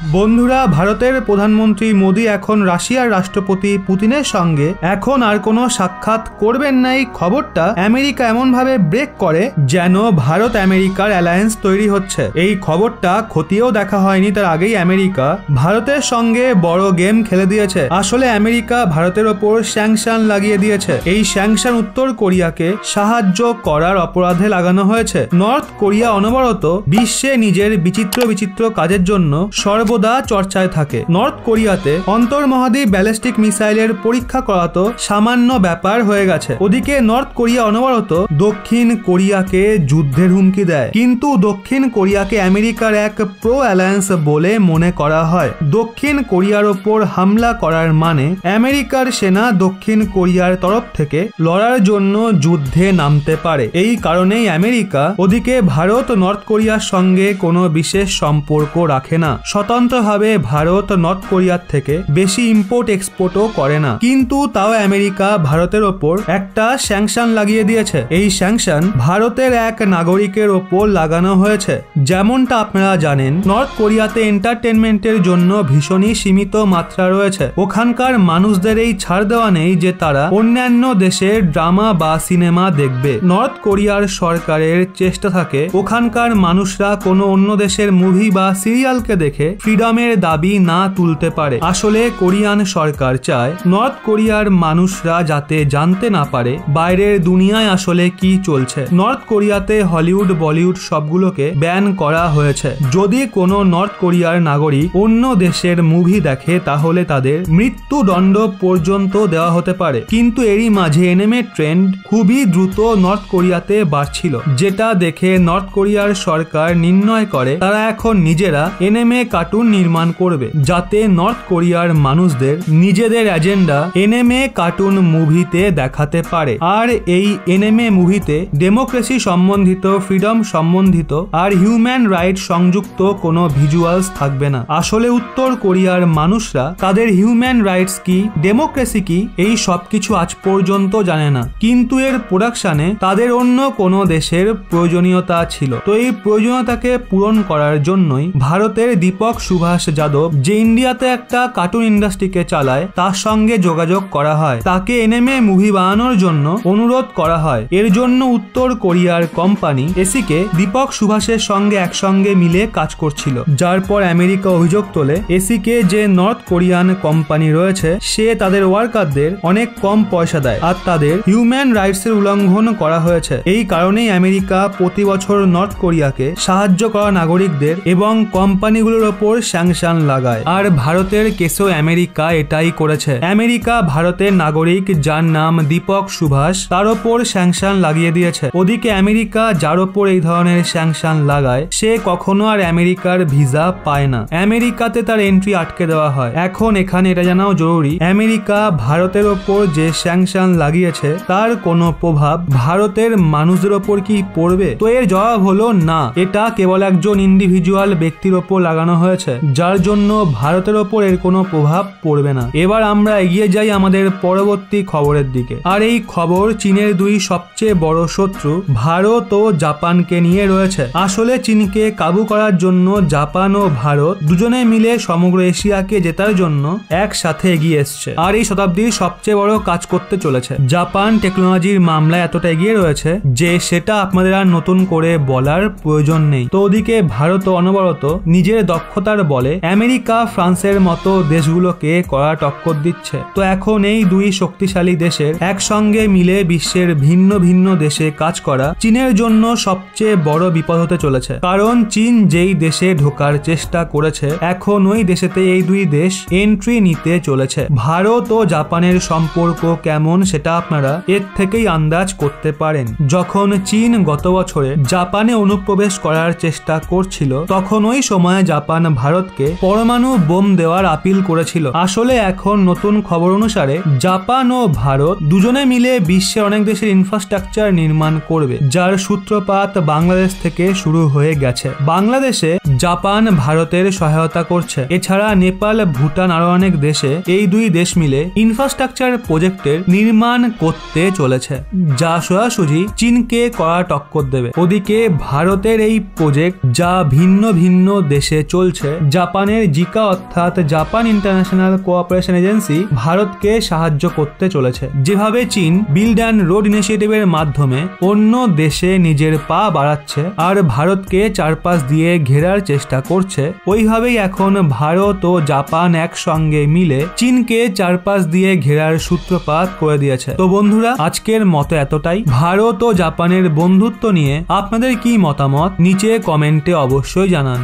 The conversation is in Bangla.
বন্ধুরা, ভারতের প্রধানমন্ত্রী মোদি এখন রাশিয়ার রাষ্ট্রপতি পুতিনের সঙ্গে এখন আর কোনো সাক্ষাৎ করবেন না। এই খবরটা আমেরিকা এমনভাবে ব্রেক করে যেন ভারত আমেরিকার অ্যালায়েন্স তৈরি হচ্ছে। এই খবরটা খতিয়েও দেখা হয়নি, তার আগেই আমেরিকা ভারতের সঙ্গে বড় গেম খেলে দিয়েছে। আসলে আমেরিকা ভারতের ওপর স্যাংশন লাগিয়ে দিয়েছে। এই স্যাংশন উত্তর কোরিয়াকে সাহায্য করার অপরাধে লাগানো হয়েছে। নর্থ কোরিয়া অনবরত বিশ্বে নিজের বিচিত্র বিচিত্র কাজের জন্য সর্বদা চর্চায় থাকে। নর্থ কোরিয়াতে অন্তর্মহাদ্বীপ ব্যালিস্টিক মিসাইলের পরীক্ষা করা তো সামান্য ব্যাপার হয়ে গেছে। ওদিকে নর্থ কোরিয়া অনবরত দক্ষিণ কোরিয়াকে যুদ্ধের হুমকি দেয়, কিন্তু দক্ষিণ কোরিয়াকে আমেরিকার এক প্রো অ্যালায়েন্স বলে মনে করা হয়। দক্ষিণ কোরিয়ার ওপর হামলা করার মানে আমেরিকার সেনা দক্ষিণ কোরিয়ার তরফ থেকে লড়ার জন্য যুদ্ধে নামতে পারে। এই কারণেই আমেরিকা ওদিকে ভারত নর্থ কোরিয়ার সঙ্গে কোনো বিশেষ সম্পর্ক রাখে না। স্বতন্ত্রভাবে ভারত নর্থ কোরিয়ার থেকে বেশি ইম্পোর্ট এক্সপোর্টও করে না, কিন্তু তাও আমেরিকা ভারতের ওপর একটা স্যাংশন লাগিয়ে দিয়েছে। এই স্যাংশন ভারতের এক নাগরিকের ওপর লাগানো হয়েছে। যেমনটা আপনারা জানেন, নর্থ কোরিয়াতে এন্টারটেনমেন্টের জন্য ভীষণই সীমিত মাত্রা রয়েছে। ওখানকার মানুষদের এই ছাড় দেওয়া নেই যে তারা অন্যান্য দেশের ড্রামা বা সিনেমা দেখবে। নর্থ কোরিয়ার সরকারের চেষ্টা থাকে ওখানকার মানুষরা কোনো অন্য দেশের মুভি বা সিরিয়ালকে দেখে ফ্রিডমের দাবি না তুলতে পারে। আসলে কোরিয়ান সরকার চায় নর্থ কোরিয়ার মানুষরা যাতে জানতে না পারে বাইরের দুনিয়ায় আসলে কি চলছে। নর্থ কোরিয়াতে হলিউড বলিউড সবগুলোকে ব্যান করা হয়েছে। যদি কোনো নর্থ কোরিয়ার নাগরিক অন্য দেশের মুভি দেখে তাহলে তাদের মৃত্যুদণ্ড পর্যন্ত দেওয়া হতে পারে। কিন্তু এরই মাঝে এনিমে ট্রেন্ড খুবই দ্রুত নর্থ কোরিয়াতে বাড়ছিল, যেটা দেখে নর্থ কোরিয়ার সরকার নির্ণয় করে তারা এখন নিজেরা এনিমে কার্টুন নির্মাণ করবে, যাতে নর্থ কোরিয়ার মানুষদের নিজেদের এজেন্ডা এনিমে কার্টুন মুভিতে দেখাতে পারে। আর এই এনিমে মুভিতে ডেমোক্রেসি সম্বন্ধিত, ফ্রিডম সম্বন্ধিত আর হিউম্যান রাইট সংযুক্ত কোনো ভিজুয়ালস থাকবে না। আসলে উত্তর কোরিয়ার মানুষরা তাদের হিউম্যান রাইটস কি, ডেমোক্রেসি কি, এই সবকিছু আজ পর্যন্ত জানে না, কিন্তু এর প্রোডাকশনে তাদের অন্য কোনো দেশের প্রয়োজনীয়তা ছিল। তো এই প্রয়োজনীয়তাকে পূরণ করার জন্যই ভারতের দীপক সুভাষ যাদব, যে ইন্ডিয়াতে একটা কার্টুন ইন্ডাস্ট্রিকে চালায়, তার সঙ্গে যোগাযোগ করা হয়, তাকে এনিমে মুভি বানানোর জন্য অনুরোধ করা হয়। এর জন্য উত্তর কোরিয়ার কোম্পানি এসিকে দীপক সুভাষের সঙ্গে একসঙ্গে মিলে কাজ করছিল, যার পর আমেরিকা অভিযোগ তোলে এসিকে যে নর্থ কোরিয়ান কোম্পানি রয়েছে সে তাদের ওয়ার্কারদের অনেক কম পয়সা দেয় আর তাদের হিউম্যান রাইটস এর উল্লঙ্ঘন করা হয়েছে। এই কারণেই আমেরিকা প্রতি বছর নর্থ কোরিয়াকে সাহায্য করা নাগরিকদের এবং কোম্পানিগুলোর ওপর স্যাংশন লাগায়। আর ভারতের কেসেও আমেরিকা এটাই করেছে। আমেরিকা ভারতের নাগরিক যার নাম দীপক সুভাষ, তার ওপর স্যাংশন লাগিয়ে দিয়েছে। ওদিকে আমেরিকা যার ওপর এই ধরনের স্যাংশন লাগায় সে কখনো আর আমেরিকার ভিসা পায় না, আমেরিকাতে তার এন্ট্রি আটকে দেওয়া হয়। এখন এখানে এটা জানাও জরুরি, আমেরিকা ভারতের ওপর যে স্যাংশন লাগিয়েছে তার কোনো প্রভাব ভারতের মানুষদের ওপর কি পড়বে? তো এর জবাব হলো না, এটা কেবল একজন ইন্ডিভিজুয়াল ব্যক্তির ওপর লাগানো হয়েছে, যার জন্য ভারতের ওপর এর কোনো প্রভাব পড়বে না। এবার আমরা এগিয়ে যাই আমাদের পরবর্তী খবরের দিকে। আর এই খবর চীনের দুই সবচেয়ে বড় শত্রু ভারত ও জাপানকে নিয়ে রয়েছে। আসলে চীনকে কাবু করার জন্য জাপান ও ভারত দুজনে মিলে সমগ্র এশিয়াকে জেতার জন্য একসাথে এগিয়ে এসছে আর এই শতাব্দীর সবচেয়ে বড় কাজ করতে চলেছে। জাপান টেকনোলজির মামলায় এতটা এগিয়ে রয়েছে যে সেটা আপনাদের আর নতুন করে বলার প্রয়োজন নেই। তো ওদিকে ভারত অনবরত নিজের দক্ষতার বলে আমেরিকা, ফ্রান্সের মতো দেশগুলোকে কড়া টক্কর দিচ্ছে। তো এখন এই দুই শক্তিশালী দেশের একসঙ্গে মিলে বিশ্বের ভিন্ন ভিন্ন দেশে কাজ করা চীনের জন্য সবচেয়ে বড় বিপদ হতে চলেছে। কারণ চীন যেই দেশে ঢোকার চেষ্টা করেছে এখন ওই দেশেতে এই দুই দেশ এন্ট্রি নিতে চলেছে। ভারত ও জাপানের সম্পর্ক কেমন সেটা আপনারা এর থেকেই আন্দাজ করতে পারেন। যখন চীন গত বছরে জাপানে অনুপ্রবেশ করার চেষ্টা করছিল তখন ওই সময় জাপান ভারতকে পরমাণু বোম দেওয়ার আপিল করেছিল। আসলে এখন নতুন খবর অনুসারে জাপান ও ভারত দুজনে মিলে বিশ্বের অনেক দেশের ইনফ্রাস্ট্রাকচার নির্মাণ করবে, যার সূত্রপাত বাংলাদেশ থেকে শুরু হয়ে গেছে। বাংলাদেশে জাপান ভারতের সহায়তা করছে। এছাড়া নেপাল, ভুটান আরো অনেক দেশে এই দুই দেশ মিলে ইনফ্রাস্ট্রাকচার প্রজেক্টের নির্মাণ করতে চলেছে, যা সোজাসুজি চীনকে কড়া টক্কর দেবে। ওদিকে ভারতের এই প্রজেক্ট যা ভিন্ন ভিন্ন দেশে চলছে, জাপানের জিকা অর্থাৎ জাপান ইন্টারন্যাশনাল কোঅপারেশন এজেন্সি ভারতকে সাহায্য করতে চলেছে। যেভাবে চীন বিল্ড অ্যান্ড রোড ইনিশিয়েটিভের মাধ্যমে অন্য দেশে নিজের পা বাড়াচ্ছে আর ভারতকে চারপাশ দিয়ে ঘেরার চেষ্টা করছে, ওইভাবেই এখন ভারত ও জাপান একসঙ্গে মিলে চীনকে চারপাশ দিয়ে ঘেরার সূত্রপাত করে দিয়েছে। তো বন্ধুরা, আজকের মতো এতটাই। ভারত ও জাপানের বন্ধুত্ব নিয়ে আপনাদের কি মতামত নিচে কমেন্টে অবশ্যই জানান।